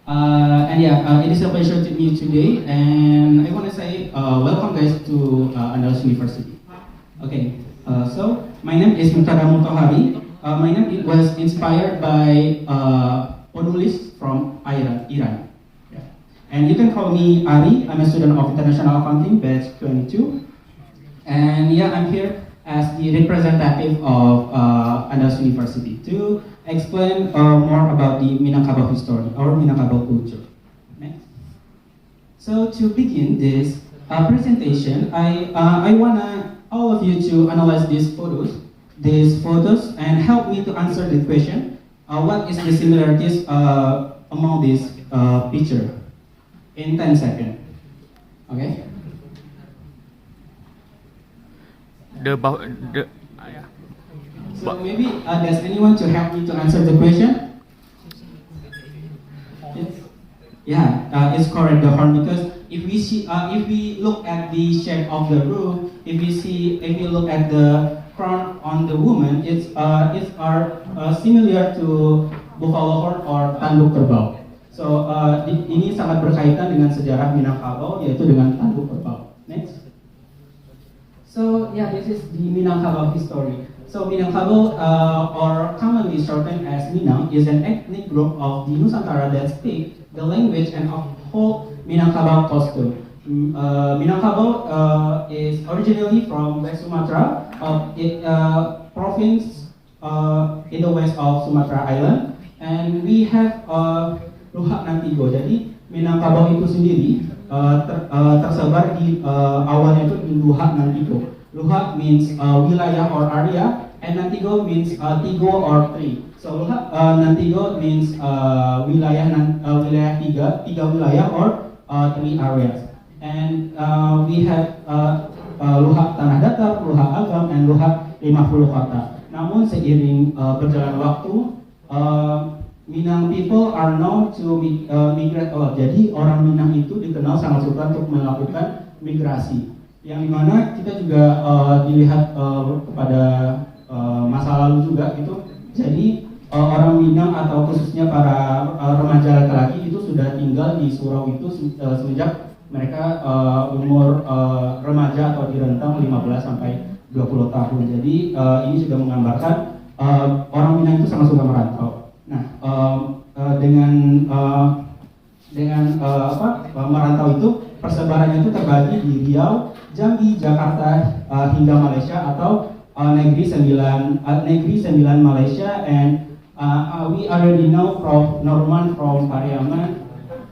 It is a pleasure to meet you today, and I want to say welcome guys to Andalas University. Okay, so my name is Murtada Mutahari. My name was inspired by penulis from Iran. Yeah. And you can call me Ari. I'm a student of International Accounting, batch 22. And yeah, I'm here as the representative of Andalas University to explain more about the Minangkabau history or Minangkabau culture. Next. So to begin this presentation, I wanna all of you to analyze these photos, and help me to answer the question: what is the similarities among these picture? In 10 seconds. Okay. So maybe does anyone to help me to answer the question? It's correct, the horn, because if we look at the shape of the roof, if you look at the crown on the woman, it's similar to buffalo horn or tanduk kerbau. So ini sangat berkaitan dengan sejarah Minangkabau, yaitu dengan tanduk kerbau. Next. So yeah, this is the Minangkabau history. So Minangkabau, or commonly shortened as Minang, is an ethnic group of the Nusantara that speak the language and uphold Minangkabau costume. Minangkabau is originally from West Sumatra, province in the west of Sumatra Island, and we have Luhak Nantigo. Jadi Minangkabau itu sendiri tersebar di awalnya itu di Luhak Nantigo. Luhak means wilayah or area, and Nantigo means tigo or tree. So Luhak Nantigo means wilayah tiga wilayah or three areas. And we have Luhak Tanah Datar, Luhak Agam, and Luhak 50 Kota. Namun seiring berjalan waktu, Minang people are known to migrate a lot. Jadi orang Minang itu dikenal sangat suka untuk melakukan migrasi. Yang dimana kita juga dilihat kepada masa lalu juga gitu. Jadi orang Minang atau khususnya para remaja laki-laki itu sudah tinggal di surau itu semenjak mereka umur remaja atau di rentang 15 sampai 20 tahun. Jadi ini juga menggambarkan orang Minang itu sangat suka merantau. Nah, dengan merantau itu persebarannya itu terbagi di Riau, Jambi, Jakarta hingga Malaysia atau negeri sembilan Malaysia, and we already know from Norman from Pariaman,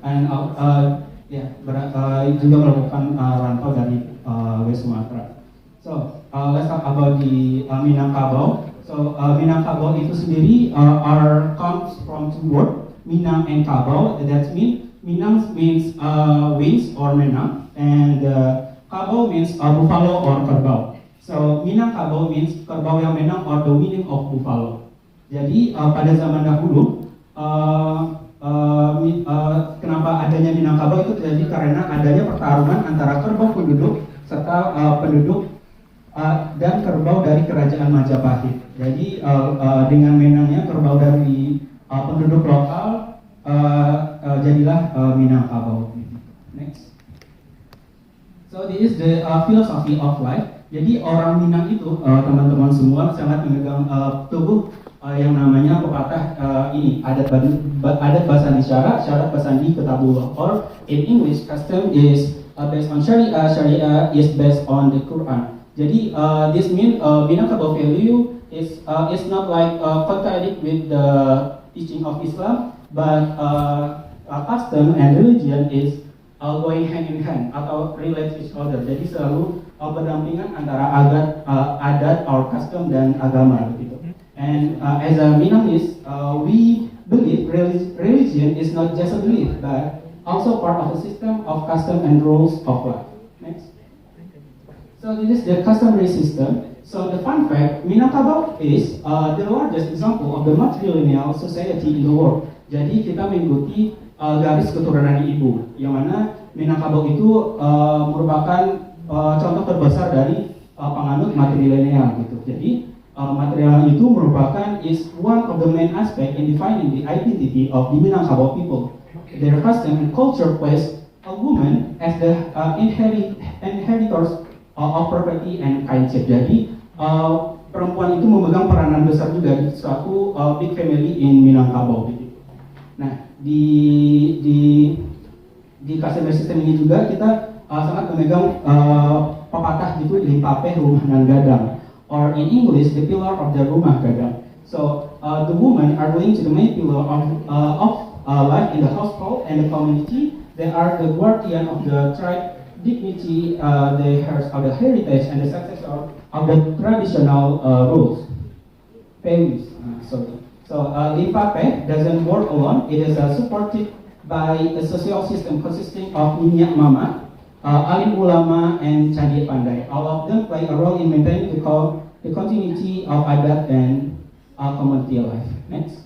and juga melakukan rantau dari West Sumatra. So let's talk about the Minangkabau. So Minangkabau itu sendiri comes from two words, Minang and Kabau. That means Minang means wings or menang, and Kabau means buffalo or kerbau. So Minangkabau means kerbau yang menang or the winning of buffalo. Jadi pada zaman dahulu kenapa adanya Minangkabau itu terjadi karena adanya pertarungan antara kerbau penduduk serta penduduk dan kerbau dari kerajaan Majapahit. Jadi dengan menangnya kerbau dari penduduk lokal, jadilah Minangkabau. Next. So this is the philosophy of life. Jadi orang Minang itu teman-teman semua sangat memegang tubuh yang namanya pepatah ini adat basandi syarat basandi ketabullah, or in English custom is based on Sharia is based on the Quran. Jadi this means Minangkabau value is not like contradict with the teaching of Islam, but custom and religion is going hand in hand atau relate each other. Jadi selalu berdampingan antara adat or custom dan agama gitu. And as a Minangese, we believe religion is not just a belief, but also part of a system of custom and rules of life. Next. So this is the customary system. So the fun fact, Minangkabau is the largest example of the matrilineal society in the world. Jadi kita mengikuti garis keturunan ibu, yang mana Minangkabau itu merupakan contoh terbesar dari penganut matrilineal gitu. Jadi matrilineal itu merupakan is one of the main aspect in defining the identity of the Minangkabau people. their custom and culture place a woman as the inheritors of property and kinship. Jadi perempuan itu memegang peranan besar juga di suatu big family in Minangkabau. Gitu. Nah di customer system ini juga kita sangat memegang pepatah gitu, limpape rumah nan gadang, or in English the pillar of the rumah gadang. So the women are linked to the main pillar of life in the household and the community. They are the guardian of the tribe dignity, the heritage and the success of the traditional rules. Values. So limpape doesn't work alone. It is supported by a social system consisting of minyak mama, alim ulama, and candi pandai. All of them play a role in maintaining the continuity of adat and community life. Next.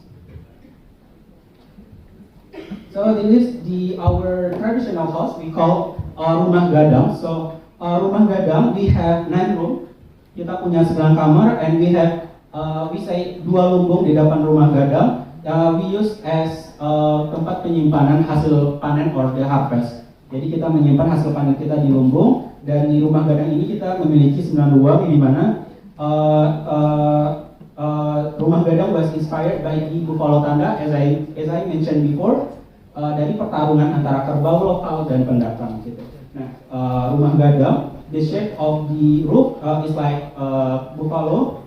So this is our traditional house we call rumah gadang. So rumah gadang we have 9 rooms. Kita punya 9 kamar and we have we say 2 lumbung di depan rumah gadang. We use as tempat penyimpanan hasil panen or the harvest. Jadi kita menyimpan hasil panen kita di lumbung, dan di rumah gadang ini kita memiliki 9 ruang di mana rumah gadang was inspired by the buffalo tanda as I mentioned before, dari pertarungan antara kerbau lokal dan pendatang gitu. Nah, rumah gadang, the shape of the roof is like buffalo,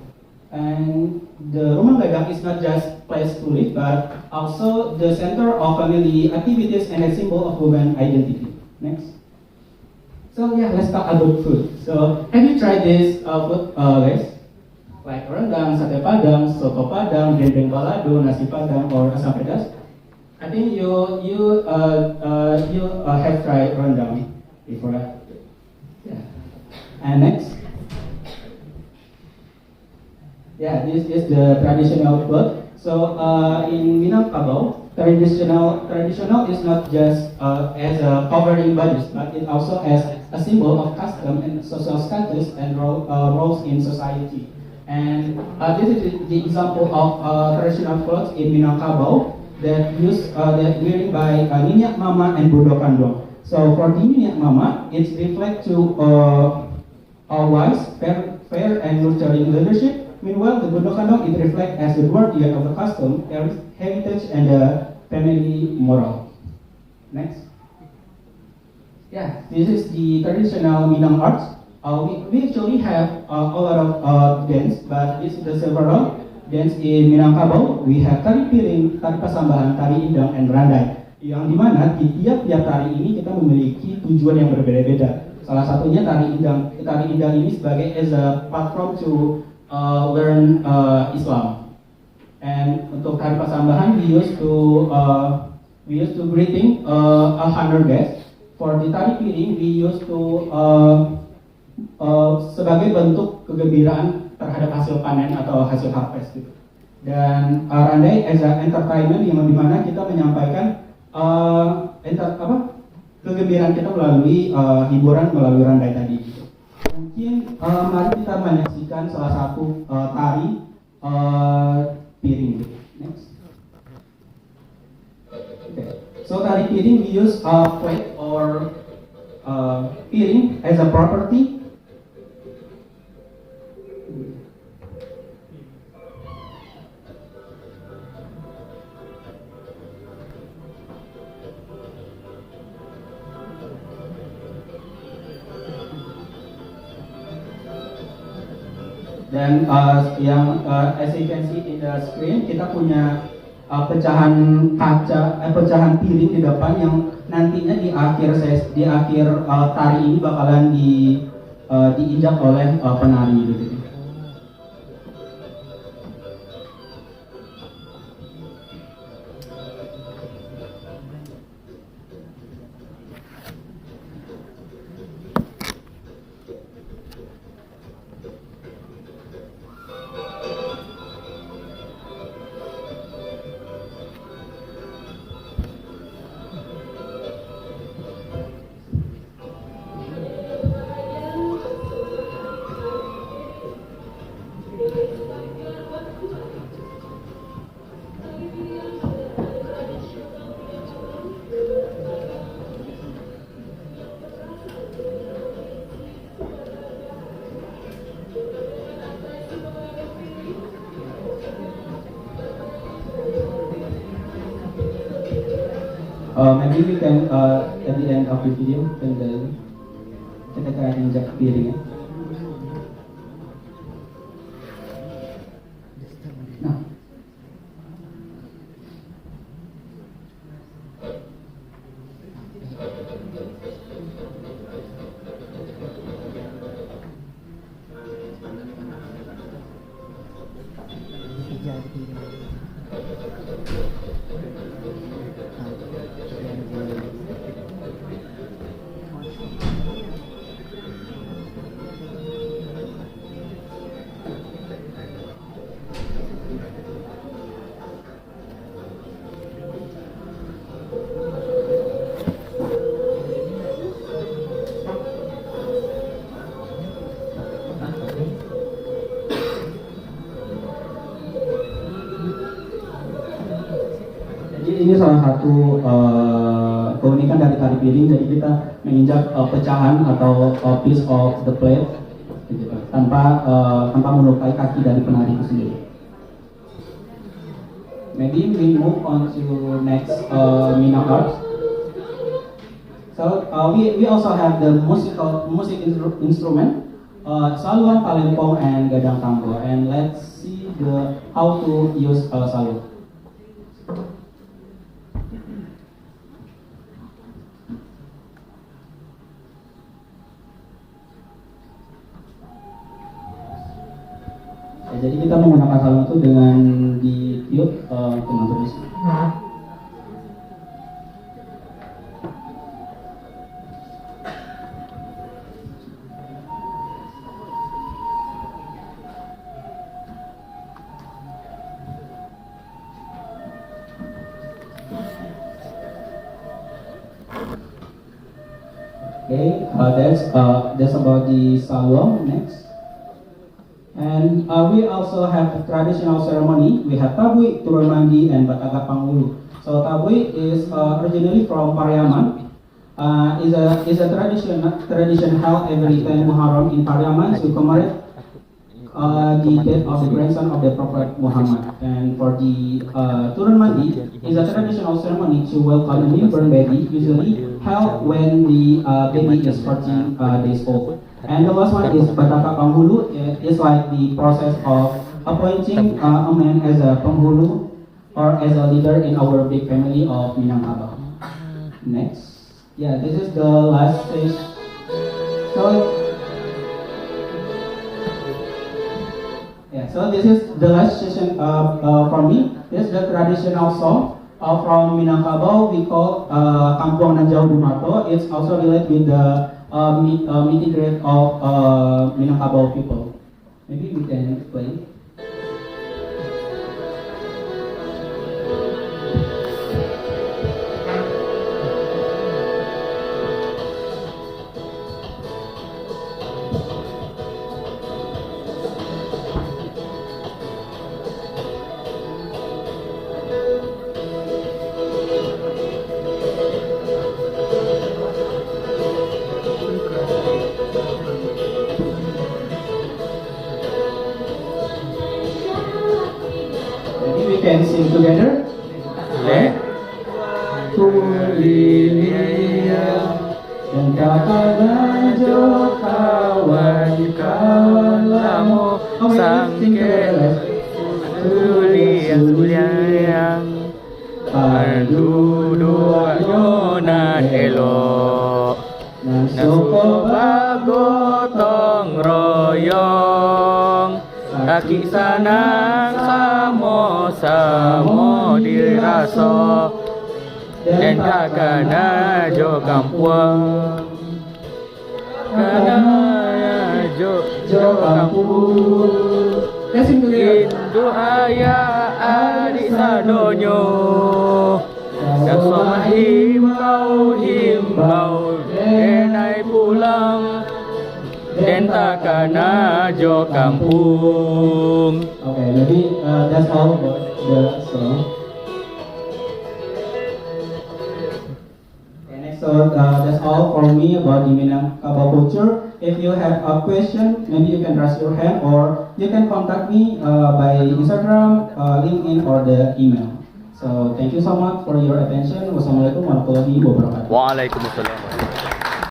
and the rumah gadang is not just place to live but also the center of family activities and a symbol of women identity. Next. So yeah, let's talk about food. So have you tried this food, guys? Like rendang, sate padang, soto padang, dendeng balado, nasi padang, or asam pedas? I think you have tried rendang before. Yeah. And next. Yeah, this is the traditional food. So in Minangkabau, traditional is not just as a covering bodies, but it also as a symbol of custom and social status and roles in society. And this is the example of traditional clothes in Minangkabau that wearing by Minyak Mama and Budo Kandong. So for the Minyak Mama, it reflects to our wise, fair and nurturing leadership. Meanwhile, the Budo Kandong it reflects as the guardian of the custom, heritage, and the family moral. Next. Yeah, this is the traditional Minang arts. We actually have a lot of dance, but this is the several dance in Minangkabau. We have tari piring, tari pasambahan, tari indang, and randai. Yang dimana di tiap-tiap tari ini kita memiliki tujuan yang berbeda-beda. Salah satunya tari indang. Tari indang ini sebagai as a platform to learn Islam. And untuk tari pasambahan, we used to greeting a honor guest. For the tari piring, we used to sebagai bentuk kegembiraan terhadap hasil panen atau hasil harvest gitu. Dan randai as a entertainment yang dimana kita menyampaikan kegembiraan kita melalui hiburan melalui randai tadi gitu. Mungkin mari kita menyaksikan salah satu tari piring gitu. Next. Okay. So tari piring we use plate or piring as a property. Dan as you can see in the screen, kita punya pecahan pecahan piring di depan yang nantinya di akhir tari ini bakalan diinjak oleh penari gitu. Maybe we can at the end of the video kita akan injak piringnya. Nah, ini salah satu keunikan dari tari piring. Jadi kita menginjak pecahan atau piece of the plate gitu, tanpa melukai kaki dari penari itu sendiri. Maybe we move on to next Minang art. So we also have the music instrument, saluang, talempong, and gadang tambo. And let's see how to use saluang. Jadi kita menggunakan saluang itu dengan ditiup dengan terus. Okay, that's about the saluang. Next. And we also have traditional ceremony. We have tabui, turun mandi, and bataga panghulu. So tabui is originally from Pariaman. Is a tradition held every 10 Muharram in Pariaman to commemorate the death of the grandson of the Prophet Muhammad. And for the turun mandi is a traditional ceremony to welcome a newborn baby, usually held when the baby is 14 days old. And the last one is Bataka Panghulu. It's like the process of appointing a man as a Panghulu or as a leader in our big family of Minangkabau. Next. Yeah, this is the last stage. So this is the last session for me. This is the traditional song from Minangkabau. We call Kampung Nanjau Dumato. It's also related with the meeting grade of Minangkabau people. Maybe we can play. Can sing together? Dan kakak jo kawan kalamu sangke suliang dua nyonan elok nasuko bagotong royong kaki sanang samo diraso dan kakana jo kampung kana jo kampung Indu ayah adik sadonyo Kasoma himbau denai pulang dan takana jo kampung. Okay, maybe that's all about the song. Okay, next so that's all for me about the Minangkabau culture. If you have a question, maybe you can raise your hand or you can contact me by Instagram, LinkedIn, or the email. So thank you so much for your attention. Wassalamualaikum warahmatullahi wabarakatuh. Waalaikumsalam.